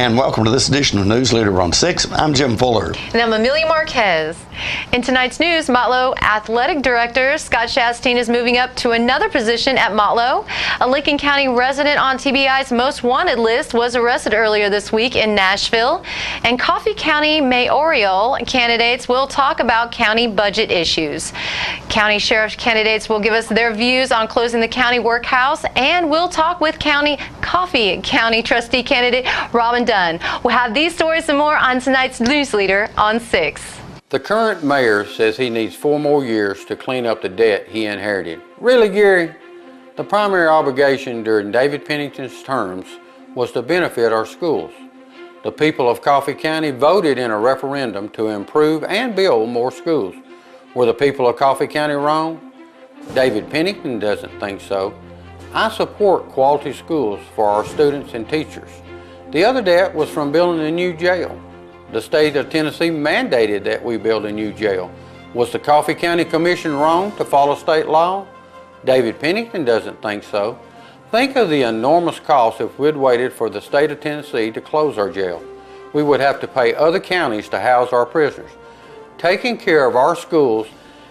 and welcome to this edition of News Leader on 6. I'm Jim Fuller. And I'm Amelia Marquez. In tonight's news, Motlow Athletic Director Scott Chastain is moving up to another position at Motlow. A Lincoln County resident on TBI's most wanted list was arrested earlier this week in Nashville. And Coffee County mayoral candidates will talk about county budget issues. County sheriff candidates will give us their views on closing the county workhouse, and we'll talk with Coffee County trustee candidate Robin Dunn. We'll have these stories and more on tonight's News Leader on 6. The current mayor says he needs 4 more years to clean up the debt he inherited. Really, Gary? The primary obligation during David Pennington's terms was to benefit our schools. The people of Coffee County voted in a referendum to improve and build more schools. Were the people of Coffee County wrong? David Pennington doesn't think so. I support quality schools for our students and teachers. The other debt was from building a new jail. The state of Tennessee mandated that we build a new jail. Was the Coffee County Commission wrong to follow state law? David Pennington doesn't think so. Think of the enormous cost if we'd waited for the state of Tennessee to close our jail. We would have to pay other counties to house our prisoners. Taking care of our schools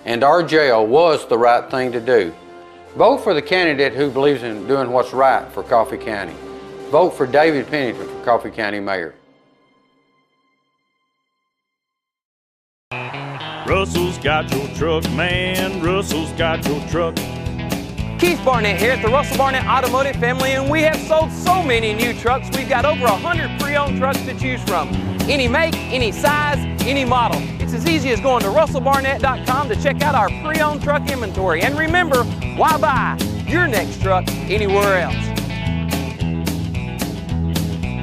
and our jail was the right thing to do. Vote for the candidate who believes in doing what's right for Coffee County. Vote for David Pennington for Coffee County Mayor. Russell's got your truck, man. Russell's got your truck. Keith Barnett here at the Russell Barnett Automotive Family, and we have sold so many new trucks. We've got over 100 pre-owned trucks to choose from. Any make, any size, any model. It's as easy as going to russellbarnett.com to check out our pre-owned truck inventory. And remember, why buy your next truck anywhere else?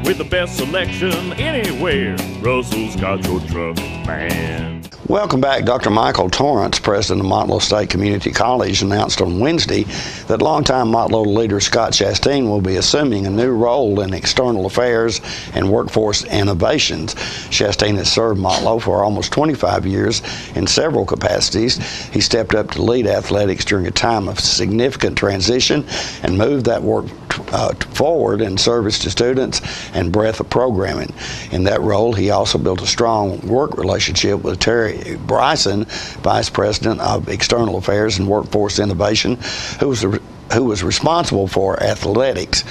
With the best selection anywhere, Russell's got your truck, man. Welcome back. Dr. Michael Torrance, president of Motlow State Community College, announced on Wednesday that longtime Motlow leader Scott Chastain will be assuming a new role in external affairs and workforce innovations. Chastain has served Motlow for almost 25 years in several capacities. He stepped up to lead athletics during a time of significant transition and moved that work forward in service to students and breadth of programming. In that role, he also built a strong work relationship with Terry Bryson, Vice President of External Affairs and Workforce Innovation, who was responsible for athletics.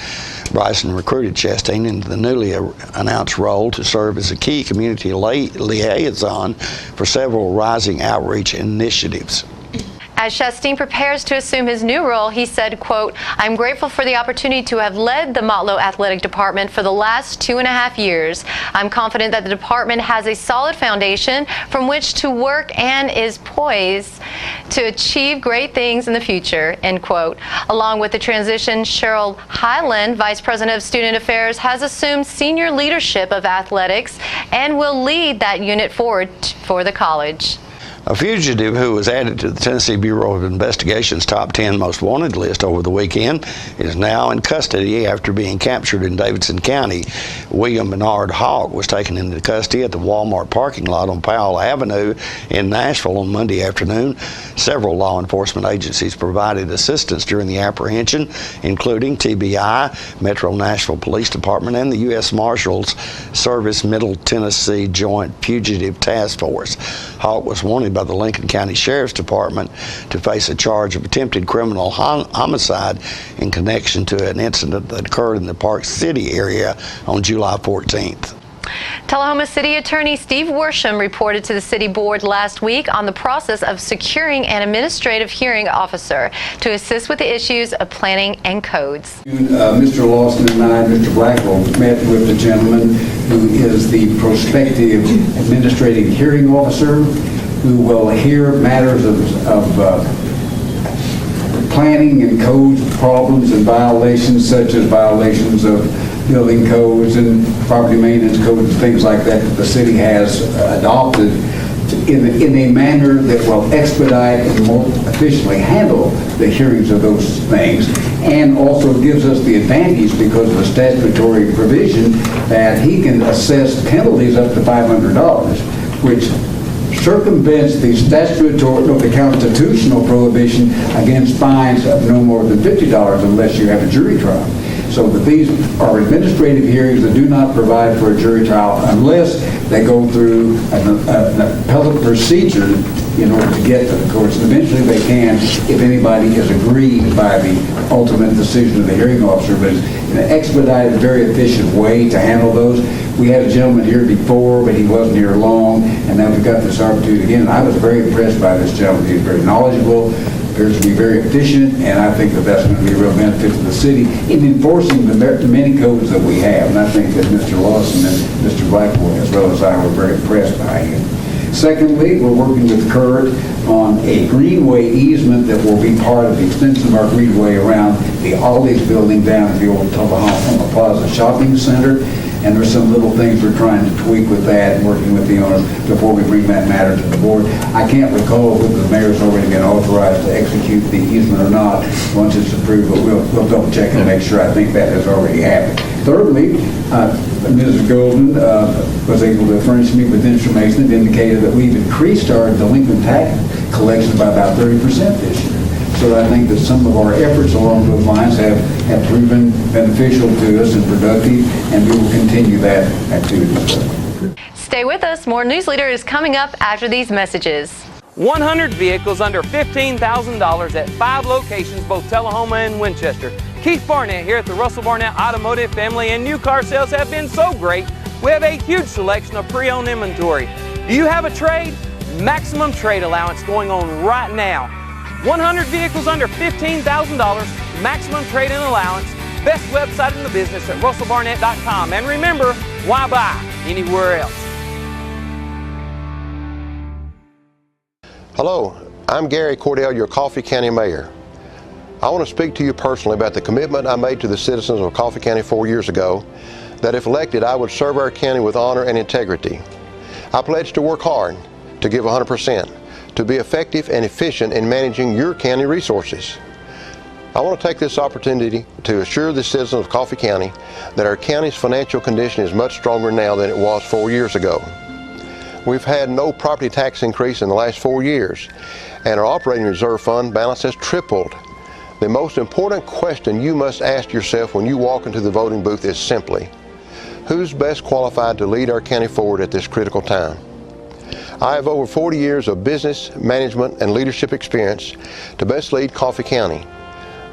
Bryson recruited Chastain into the newly announced role to serve as a key community liaison for several rising outreach initiatives. As Chastain prepares to assume his new role, he said, quote, "I'm grateful for the opportunity to have led the Motlow Athletic Department for the last 2.5 years. I'm confident that the department has a solid foundation from which to work and is poised to achieve great things in the future," end quote. Along with the transition, Cheryl Highland, Vice President of Student Affairs, has assumed senior leadership of athletics and will lead that unit forward for the college. A fugitive who was added to the Tennessee Bureau of Investigation's top 10 most wanted list over the weekend is now in custody after being captured in Davidson County. William Bernard Hawk was taken into custody at the Walmart parking lot on Powell Avenue in Nashville on Monday afternoon. Several law enforcement agencies provided assistance during the apprehension, including TBI, Metro Nashville Police Department, and the U.S. Marshals Service Middle Tennessee Joint Fugitive Task Force. Hawk was wanted by the Lincoln County Sheriff's Department to face a charge of attempted criminal homicide in connection to an incident that occurred in the Park City area on July 14th. Tullahoma City Attorney Steve Worsham reported to the City Board last week on the process of securing an administrative hearing officer to assist with the issues of planning and codes. Mr. Lawson and I, Mr. Blackwell, met with the gentleman who is the prospective administrative hearing officer, who will hear matters of planning and code problems and violations, such as violations of building codes and property maintenance codes and things like that the city has adopted in a manner that will expedite and more efficiently handle the hearings of those things, and also gives us the advantage because of the statutory provision that he can assess penalties up to $500, which circumvents the the constitutional prohibition against fines of no more than $50 unless you have a jury trial. So that these are administrative hearings that do not provide for a jury trial unless they go through an appellate procedure in order to get to the courts. And eventually they can if anybody is aggrieved by the ultimate decision of the hearing officer. But it's an expedited, very efficient way to handle those. We had a gentleman here before, but he wasn't here long, and now we've got this opportunity again. And I was very impressed by this gentleman. He's very knowledgeable, appears to be very efficient, and I think that that's going to be a real benefit to the city in enforcing the many codes that we have. And I think that Mr. Lawson and Mr. Blackwell, as well as I, were very impressed by him. Secondly, we're working with Kurt on a greenway easement that will be part of the extension of our greenway around the Aldi's building down at the old Tullahoma Plaza Shopping Center. And there's some little things we're trying to tweak with that and working with the owners before we bring that matter to the board. I can't recall whether the mayor's already been authorized to execute the easement or not once it's approved, but we'll double check and make sure. I think that has already happened. Thirdly, Mrs. Golden was able to furnish me with information that indicated that we've increased our delinquent tax collection by about 30% this year. So I think that some of our efforts along those lines have proven beneficial to us and productive, and we will continue that activity. Stay with us. More News Leader is coming up after these messages. 100 vehicles under $15,000 at 5 locations, both Tullahoma and Winchester. Keith Barnett here at the Russell Barnett Automotive Family, and new car sales have been so great. We have a huge selection of pre-owned inventory. Do you have a trade? Maximum trade allowance going on right now. 100 vehicles under $15,000, maximum trade-in allowance, best website in the business at russellbarnett.com. And remember, why buy anywhere else? Hello, I'm Gary Cordell, your Coffee County Mayor. I want to speak to you personally about the commitment I made to the citizens of Coffee County 4 years ago, that if elected, I would serve our county with honor and integrity. I pledged to work hard, to give 100%, to be effective and efficient in managing your county resources. I want to take this opportunity to assure the citizens of Coffee County that our county's financial condition is much stronger now than it was 4 years ago. We've had no property tax increase in the last 4 years, and our operating reserve fund balance has tripled. The most important question you must ask yourself when you walk into the voting booth is simply, who's best qualified to lead our county forward at this critical time? I have over 40 years of business, management, and leadership experience to best lead Coffee County.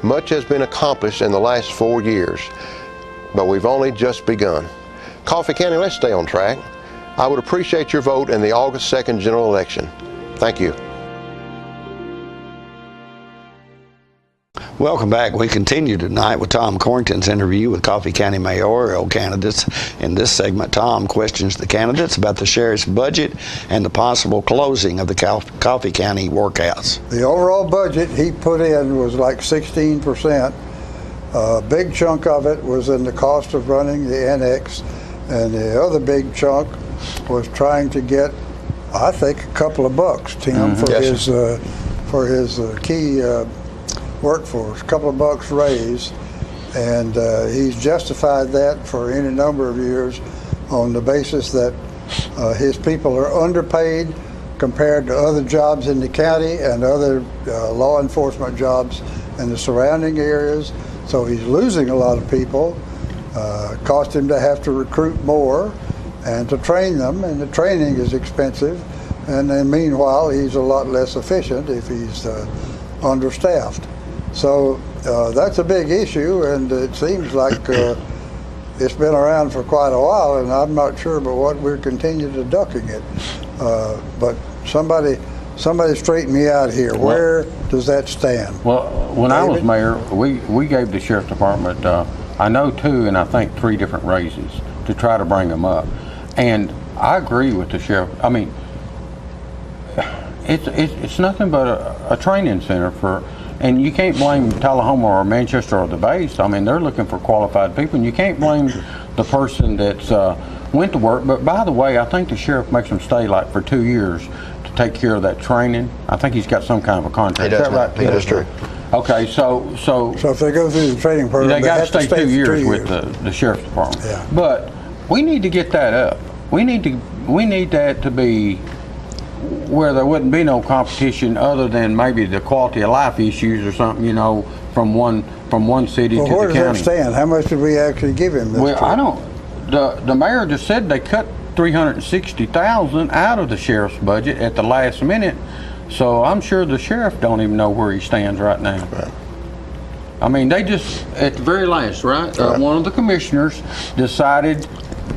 Much has been accomplished in the last 4 years, but we've only just begun. Coffee County, let's stay on track. I would appreciate your vote in the August 2nd general election. Thank you. Welcome back. We continue tonight with Tom Corrington's interview with Coffee County mayoral candidates. In this segment, Tom questions the candidates about the sheriff's budget and the possible closing of the Coffee County workhouse. The overall budget he put in was like 16%. A big chunk of it was in the cost of running the annex, and the other big chunk was trying to get, I think, a couple of bucks, Tim, for his key workforce, a couple of bucks raise, and he's justified that for any number of years on the basis that his people are underpaid compared to other jobs in the county and other law enforcement jobs in the surrounding areas. So he's losing a lot of people. Cost him to have to recruit more and to train them, and the training is expensive. And then meanwhile, he's a lot less efficient if he's understaffed. So that's a big issue, and it seems like it's been around for quite a while, and I'm not sure but what we're continuing to ducking it. But somebody straighten me out here. Where does that stand? Well, when David? I was mayor, we gave the sheriff's department, I know 2 and I think 3 different raises to try to bring them up. And I agree with the sheriff. I mean, it's nothing but a training center for. And you can't blame Tullahoma or Manchester or the base. I mean, they're looking for qualified people, and you can't blame the person that's went to work. But by the way, I think the sheriff makes them stay like for 2 years to take care of that training. I think he's got some kind of a contract. Is that right? That is true. Okay, so if they go through the training program, they got to stay 2 years with the sheriff's department. Yeah. But we need to get that up. We need that to be where there wouldn't be no competition other than maybe the quality of life issues or something, you know, from one from one city Well, to where the does county. that stand? How much did we actually give him this Well, trip? I don't. The mayor just said they cut $360,000 out of the sheriff's budget at the last minute, so I'm sure the sheriff don't even know where he stands right now. Right. I mean, they just at the very last, right? Right. One of the commissioners decided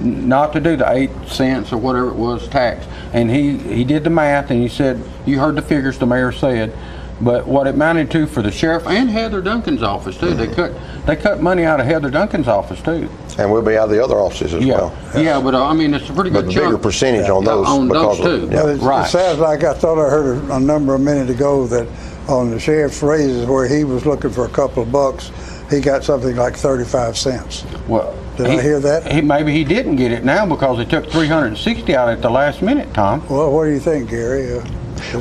not to do the 8 cents or whatever it was tax, and he did the math and he said, you heard the figures the mayor said, but what it amounted to for the sheriff and Heather Duncan's office too. They cut money out of Heather Duncan's office too. And we'll be out of the other offices as well. Yeah, but I mean, it's a pretty But good the bigger chunk. percentage on those. On those because of- two. yeah. Well, it Right. sounds like I thought I heard a number a minute ago that on the sheriff's raises where he was looking for a couple of bucks, he got something like 35 cents. Well, Did I hear that? Maybe he didn't get it now because they took 360 out at the last minute, Tom. Well, what do you think, Gary?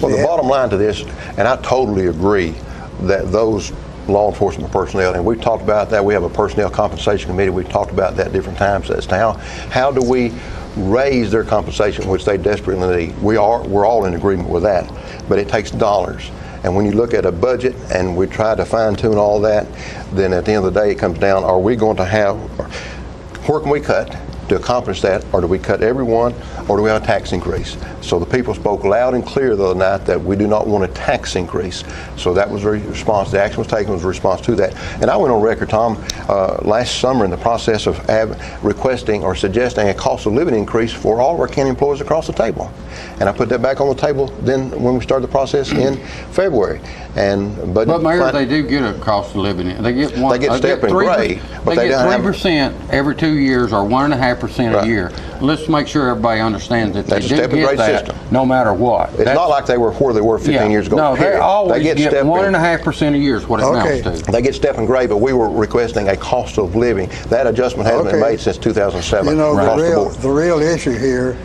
Well, the bottom line to this, and I totally agree that those law enforcement personnel, and we've talked about that, we have a personnel compensation committee, we've talked about that different times as to how do we raise their compensation, which they desperately need. We're all in agreement with that, but it takes dollars. And when you look at a budget and we try to fine tune all that, then at the end of the day it comes down, are we going to have, where can we cut to accomplish that, or do we cut everyone, or do we have a tax increase? So the people spoke loud and clear the other night that we do not want a tax increase. So that was the response, the action was taken was a response to that. And I went on record, Tom, last summer in the process of requesting or suggesting a cost of living increase for all of our county employees across the table. And I put that back on the table then when we started the process in February. But Mayor, they do get a cost of living. They get one. They get step and grade, but they get 3% every 2 years or 1.5% Right. a year. Let's make sure everybody understands that That's a they do step and get grade that system. no matter what. It's not like they were where they were 15 years ago. No, they period. always get get step and- 1.5% a year is what it Okay. amounts to. They get step and grade, but we were requesting a cost of living. That adjustment hasn't been Okay. made since 2007 You know, across the board. the real issue here,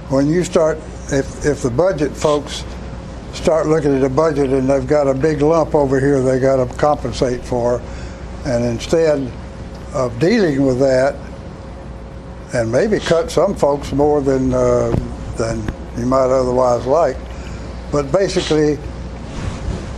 when you start, if the budget folks start looking at the budget and they've got a big lump over here they got to compensate for, and instead of dealing with that, and maybe cut some folks more than you might otherwise like, but basically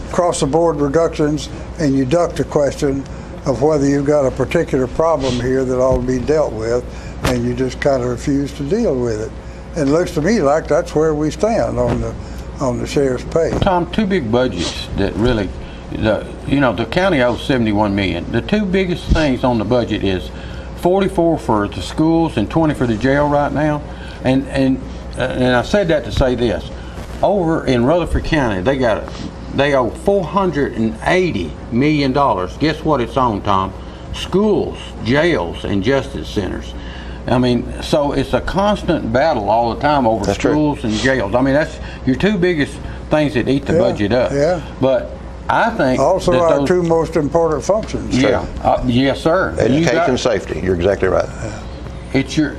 across the board reductions, and you duck the question of whether you've got a particular problem here that ought to be dealt with, and you just kind of refuse to deal with it. And it looks to me like that's where we stand on the sheriff's pay. Tom, 2 big budgets that really, the county owes $71 million. The 2 biggest things on the budget is 44 for the schools and 20 for the jail right now. And I said that to say this. Over in Rutherford County, they owe $480 million. Guess what it's on, Tom? Schools, jails, and justice centers. I mean, so it's a constant battle all the time over That's schools and jails. I mean, that's your 2 biggest things that eat the budget up. Yeah. But I think Also that our those, 2 most important functions. yeah, yes, sir. And you Education got- and safety, you're exactly right. It's your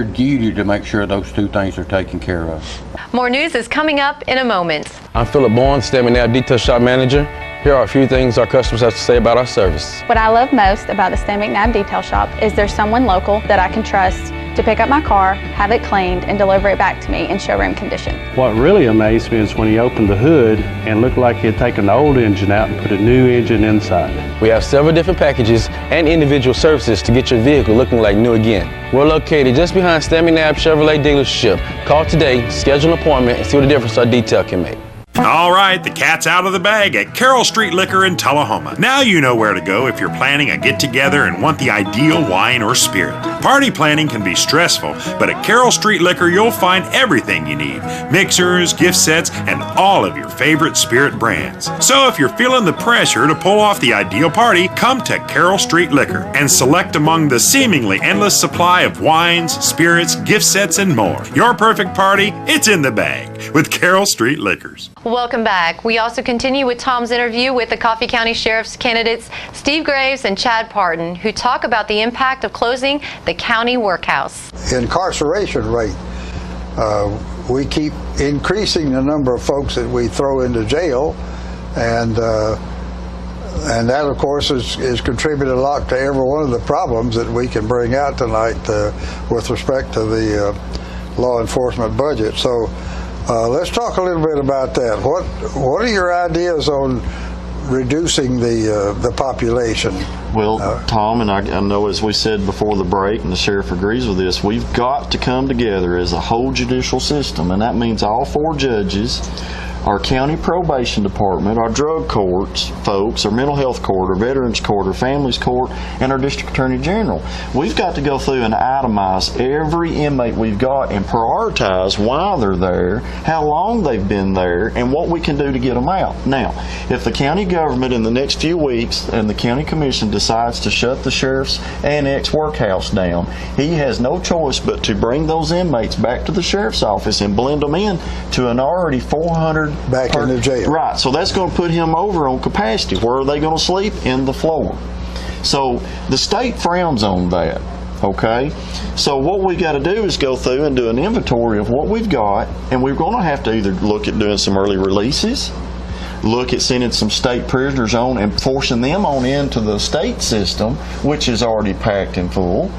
duty to make sure those 2 things are taken care of. More news is coming up in a moment. I'm Philip Bourne, Stanley Knapp Detail Shop Manager. Here are a few things our customers have to say about our service. What I love most about the Stan McNabb Detail Shop is there's someone local that I can trust to pick up my car, have it cleaned, and deliver it back to me in showroom condition. What really amazed me is when he opened the hood and looked like he had taken the old engine out and put a new engine inside. We have several different packages and individual services to get your vehicle looking like new again. We're located just behind Stan McNabb Chevrolet dealership. Call today, schedule an appointment, and see what the difference our detail can make. All right, the cat's out of the bag at Carroll Street Liquor in Tullahoma. Now you know where to go if you're planning a get-together and want the ideal wine or spirit. Party planning can be stressful, but at Carroll Street Liquor you'll find everything you need. Mixers, gift sets, and all of your favorite spirit brands. So if you're feeling the pressure to pull off the ideal party, come to Carroll Street Liquor and select among the seemingly endless supply of wines, spirits, gift sets, and more. Your perfect party, it's in the bag with Carroll Street Liquors. Welcome back. We also continue with Tom's interview with the Coffee County Sheriff's candidates Steve Graves and Chad Parton, who talk about the impact of closing the county workhouse. Incarceration rate. We keep increasing the number of folks that we throw into jail, and that, of course, is contributed a lot to every one of the problems that we can bring out tonight with respect to the law enforcement budget. So let's talk a little bit about that. What are your ideas on reducing the population? Well, Tom, and I know as we said before the break, and the sheriff agrees with this, we've got to come together as a whole judicial system, and that means all 4 judges, our county probation department, our drug courts folks, our mental health court, our veterans court, our families court, and our district attorney general. We've got to go through and itemize every inmate we've got and prioritize why they're there, how long they've been there, and what we can do to get them out. Now, if the county government in the next few weeks and the county commission decides to shut the sheriff's annex workhouse down, he has no choice but to bring those inmates back to the sheriff's office and blend them in to an already 400 back in the jail. Right, so that's going to put him over on capacity. Where are they going to sleep? In the floor. So the state frowns on that, okay? So what we got to do is go through and do an inventory of what we've got, and we're going to have to either look at doing some early releases, look at sending some state prisoners on and forcing them on into the state system, which is already packed and full.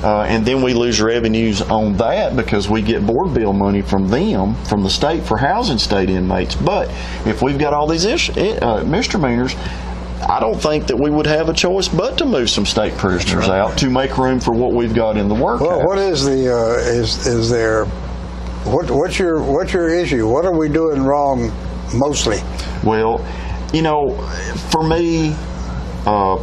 And then we lose revenues on that because we get board bill money from them, from the state, for housing state inmates. But if we've got all these misdemeanors, I don't think that we would have a choice but to move some state prisoners out to make room for what we've got in the workhouse. Well, what is the what's your issue? What are we doing wrong mostly? Well, you know, for me,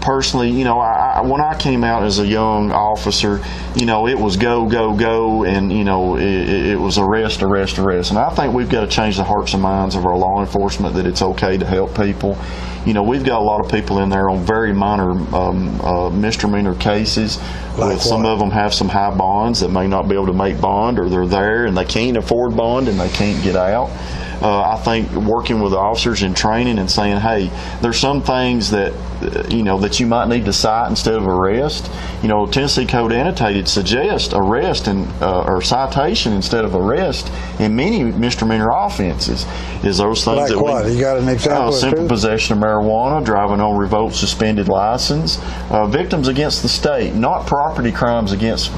personally, you know, when I came out as a young officer, you know, it was go, go, go, and, you know, it was arrest, arrest, arrest. And I think we've got to change the hearts and minds of our law enforcement that it's okay to help people. You know, we've got a lot of people in there on very minor misdemeanor cases. Like some of them have some high bonds that may not be able to make bond, or they're there and they can't afford bond and they can't get out. I think working with the officers in training and saying, hey, there's some things that, you know, that you might need to cite instead of arrest. You know, Tennessee Code Annotated suggests arrest and or citation instead of arrest in many misdemeanor offenses. Is those things like that what? You got an example? Simple possession of marijuana, driving on revoked suspended license, victims against the state, not property crimes against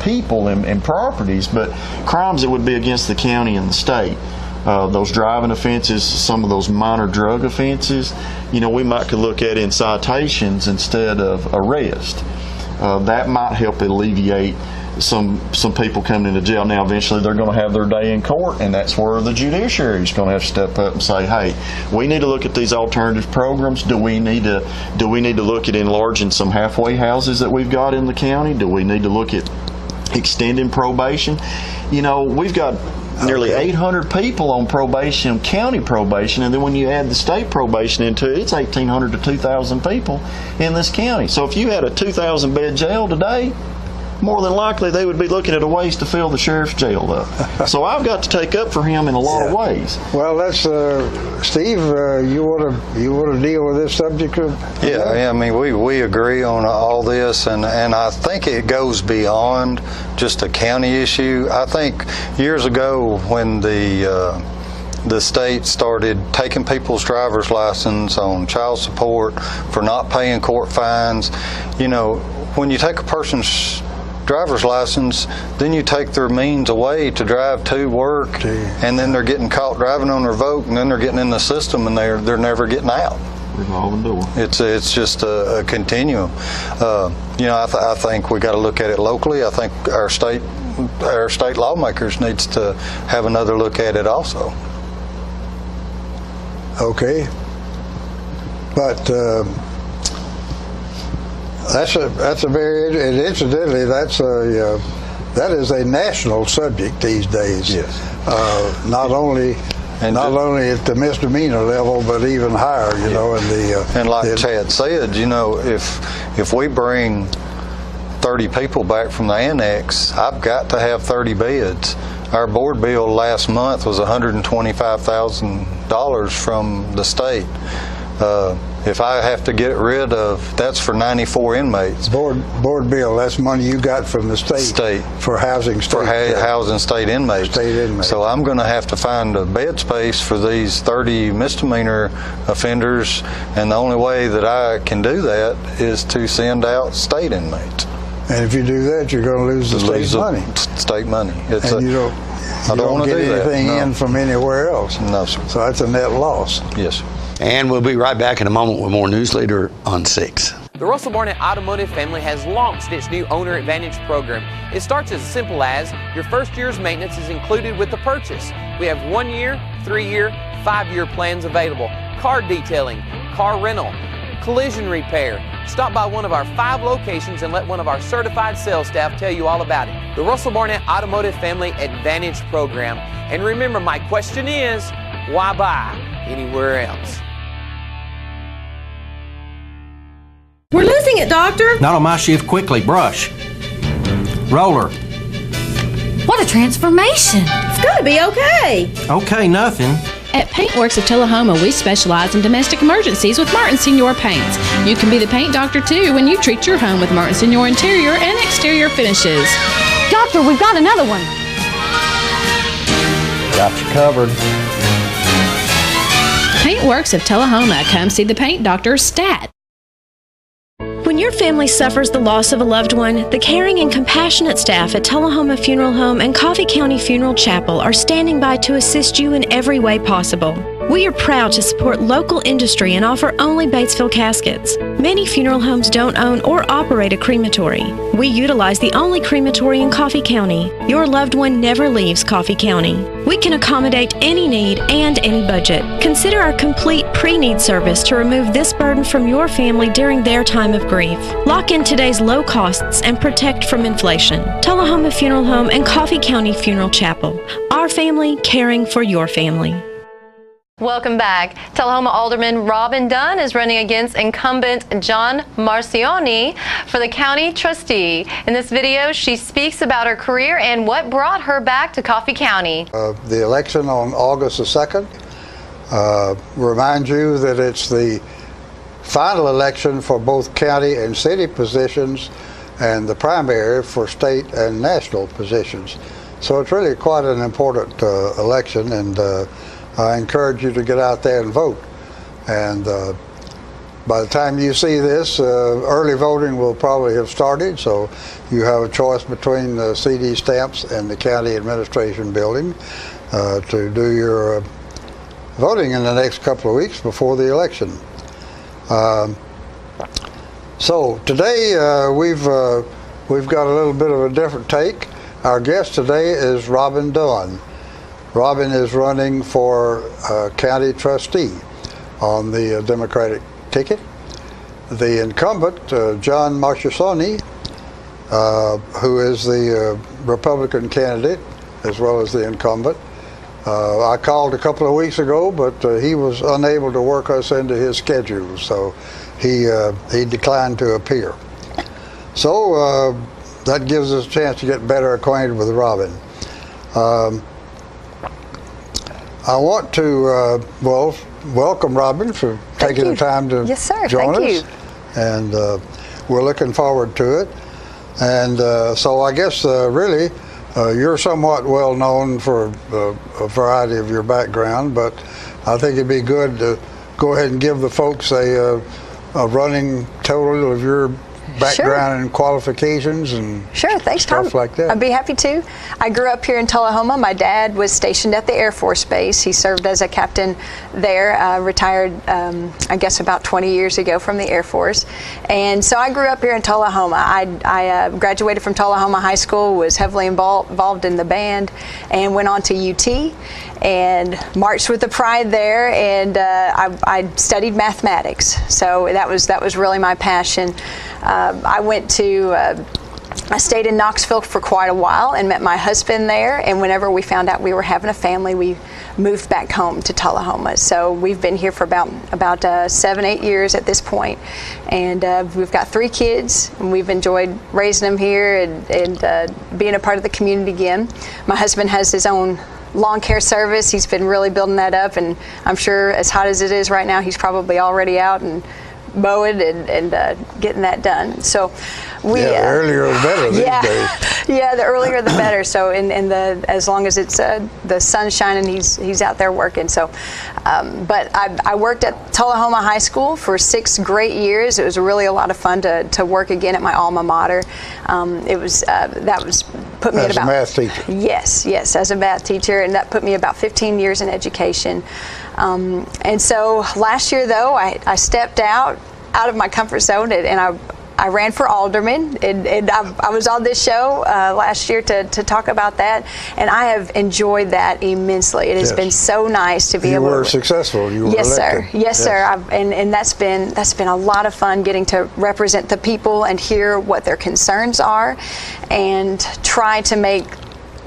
people and properties, but crimes that would be against the county and the state. Those driving offenses, some of those minor drug offenses, you know, we might could look at in citations instead of arrest. That might help alleviate some people coming into jail. Now, eventually they're going to have their day in court, and that's where the judiciary is going to have to step up and say, hey, we need to look at these alternative programs. Do we need to look at enlarging some halfway houses that we've got in the county? Do we need to look at extending probation? You know, we've got nearly 800 people on probation, county probation, and then when you add the state probation into it, it's 1,800 to 2,000 people in this county. So if you had a 2,000 bed jail today, more than likely they would be looking at a ways to fill the sheriff's jail up. So I've got to take up for him in a lot of ways. Well, that's Steve. You want to deal with this subject? Yeah, I mean we agree on all this, and I think it goes beyond just a county issue. I think years ago when the state started taking people's driver's license on child support for not paying court fines, you know, when you take a person's driver's license, then you take their means away to drive to work, and then they're getting caught driving on revoked, and then they're getting in the system, and they're never getting out. Revolving door. It's just a continuum. You know, I think we got to look at it locally. I think our state lawmakers needs to have another look at it also. Okay, but. That's a very, and incidentally, that is a national subject these days. Yes. Not only at the misdemeanor level, but even higher. You know, and like Chad said, you know, if we bring 30 people back from the annex, I've got to have 30 beds. Our board bill last month was $125,000 from the state. If I have to get rid of, that's for 94 inmates. Board bill, that's money you got from the state for housing state. For housing state inmates. So I'm going to have to find a bed space for these 30 misdemeanor offenders, and the only way that I can do that is to send out state inmates. And if you do that, you're going to lose the state money. State money. And you don't get anything in from anywhere else. No, sir. So that's a net loss. Yes. And we'll be right back in a moment with more News Leader on 6. The Russell Barnett Automotive family has launched its new Owner Advantage program. It starts as simple as your first year's maintenance is included with the purchase. We have 1 year, 3 year, 5 year plans available. Car detailing, car rental, collision repair. Stop by one of our 5 locations and let one of our certified sales staff tell you all about it. The Russell Barnett Automotive Family Advantage program. And remember, my question is, why buy anywhere else? We're losing it, Doctor. Not on my shift. Quickly, brush. Roller. What a transformation. It's gonna be okay. Okay, nothing. At Paintworks of Tullahoma, we specialize in domestic emergencies with Martin Senior Paints. You can be the paint doctor too when you treat your home with Martin Senior interior and exterior finishes. Doctor, we've got another one. Got you covered. Paintworks of Tullahoma. Come see the paint doctor, Stat. When your family suffers the loss of a loved one, the caring and compassionate staff at Tullahoma Funeral Home and Coffee County Funeral Chapel are standing by to assist you in every way possible. We are proud to support local industry and offer only Batesville caskets. Many funeral homes don't own or operate a crematory. We utilize the only crematory in Coffee County. Your loved one never leaves Coffee County. We can accommodate any need and any budget. Consider our complete pre-need service to remove this burden from your family during their time of grief. Lock in today's low costs and protect from inflation. Tullahoma Funeral Home and Coffee County Funeral Chapel. Our family caring for your family. Welcome back. Tullahoma Alderman Robin Dunn is running against incumbent John Marcioni for the county trustee. In this video, she speaks about her career and what brought her back to Coffee County. The election on August the 2nd, remind you that it's the final election for both county and city positions and the primary for state and national positions. So it's really quite an important election, and I encourage you to get out there and vote. And by the time you see this, early voting will probably have started, so you have a choice between the CD stamps and the county administration building to do your voting in the next couple of weeks before the election. So today we've got a little bit of a different take. Our guest today is Robin Dunn. Robin is running for county trustee on the Democratic ticket. The incumbent, John Marcioni, who is the Republican candidate as well as the incumbent. I called a couple of weeks ago, but he was unable to work us into his schedule, so he declined to appear. So that gives us a chance to get better acquainted with Robin. I want to welcome Robin for taking the time to join us. And we're looking forward to it. And so I guess really you're somewhat well known for a variety of your background, but I think it'd be good to go ahead and give the folks a running total of your background and qualifications and thanks, stuff Tom. like that. I'd be happy to. I grew up here in Tullahoma. My dad was stationed at the Air Force Base. He served as a captain there, retired I guess about 20 years ago from the Air Force. And so I grew up here in Tullahoma. I graduated from Tullahoma High School, was heavily involved in the band, and went on to UT and marched with the Pride there, and I studied mathematics. So that was really my passion. I stayed in Knoxville for quite a while and met my husband there, and whenever we found out we were having a family, we moved back home to Tullahoma. So we've been here for about 7-8 years at this point, and we've got 3 kids, and we've enjoyed raising them here and being a part of the community again. My husband has his own lawn care service. He's been really building that up, and I'm sure as hot as it is right now, he's probably already out and mowing and getting that done. So we the earlier the better these days. Yeah, the earlier the better. So as long as it's the sun's shining, he's out there working. So but I worked at Tullahoma High School for 6 great years. It was really a lot of fun to work again at my alma mater. That was put me at about... As a math teacher? Yes, as a math teacher, and that put me about 15 years in education. And so last year, though, I stepped out of my comfort zone, and I ran for alderman, and I was on this show last year to talk about that, and I have enjoyed that immensely. It has been so nice to be able to... You were successful. You were elected. Yes, sir. And that's been a lot of fun getting to represent the people and hear what their concerns are, and try to make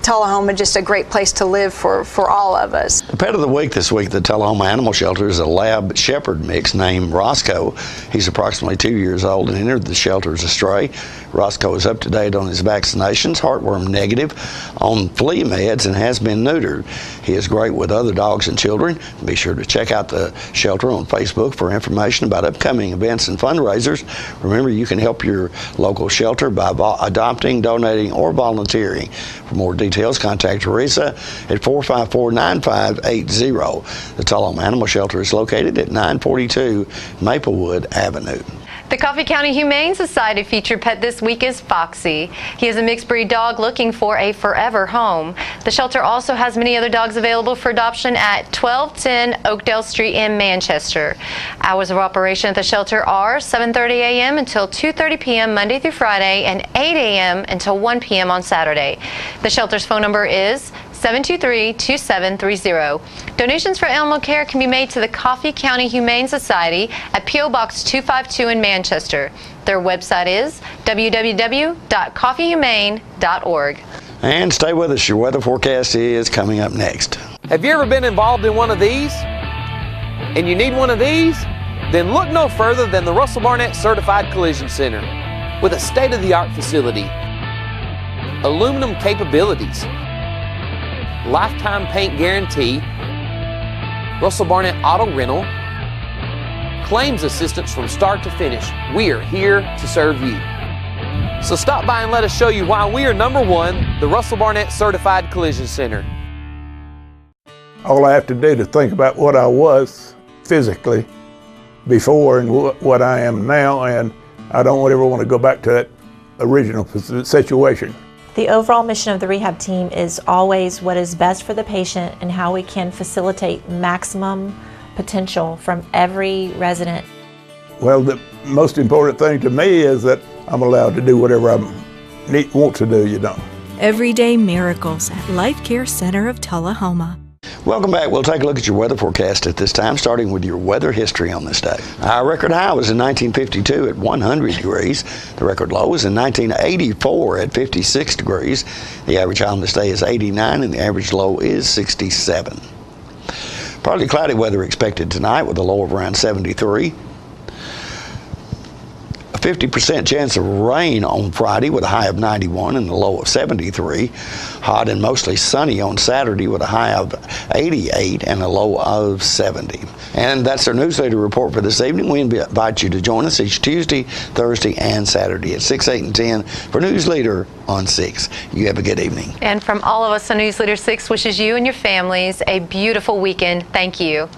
Tullahoma just a great place to live for all of us. The pet of the week this week at the Tullahoma Animal Shelter is a lab shepherd mix named Roscoe. He's approximately 2 years old and entered the shelter as a stray. Roscoe is up to date on his vaccinations, heartworm negative, on flea meds, and has been neutered. He is great with other dogs and children. Be sure to check out the shelter on Facebook for information about upcoming events and fundraisers. Remember, you can help your local shelter by adopting, donating, or volunteering. For more details, contact Teresa at 454-9580. The Tullahoma Animal Shelter is located at 942 Maplewood Avenue. The Coffee County Humane Society featured pet this week is Foxy. He is a mixed breed dog looking for a forever home. The shelter also has many other dogs available for adoption at 1210 Oakdale Street in Manchester. Hours of operation at the shelter are 7:30 a.m. until 2:30 p.m. Monday through Friday and 8 a.m. until 1 p.m. on Saturday. The shelter's phone number is 723-2730. Donations for animal care can be made to the Coffee County Humane Society at P.O. Box 252 in Manchester. Their website is www.coffeehumane.org. And stay with us. Your weather forecast is coming up next. Have you ever been involved in one of these? And you need one of these? Then look no further than the Russell Barnett Certified Collision Center. With a state-of-the-art facility, aluminum capabilities, lifetime paint guarantee, Russell Barnett Auto Rental, claims assistance from start to finish. We're here to serve you. So stop by and let us show you why we are number one, the Russell Barnett Certified Collision Center. All I have to do to think about what I was physically before and what I am now, and I don't ever want to go back to that original situation. The overall mission of the rehab team is always what is best for the patient and how we can facilitate maximum potential from every resident. Well, the most important thing to me is that I'm allowed to do whatever I want to do, Everyday miracles at Life Care Center of Tullahoma. Welcome back. We'll take a look at your weather forecast at this time, starting with your weather history on this day. Our record high was in 1952 at 100 degrees. The record low was in 1984 at 56 degrees. The average high on this day is 89 and the average low is 67. Partly cloudy weather expected tonight with a low of around 73. A 50% chance of rain on Friday with a high of 91 and a low of 73. Hot and mostly sunny on Saturday with a high of 88 and a low of 70. And that's our newsletter report for this evening. We invite you to join us each Tuesday, Thursday, and Saturday at 6, 8, and 10 for News Leader on 6. You have a good evening. And from all of us on News Leader 6 wishes you and your families a beautiful weekend. Thank you.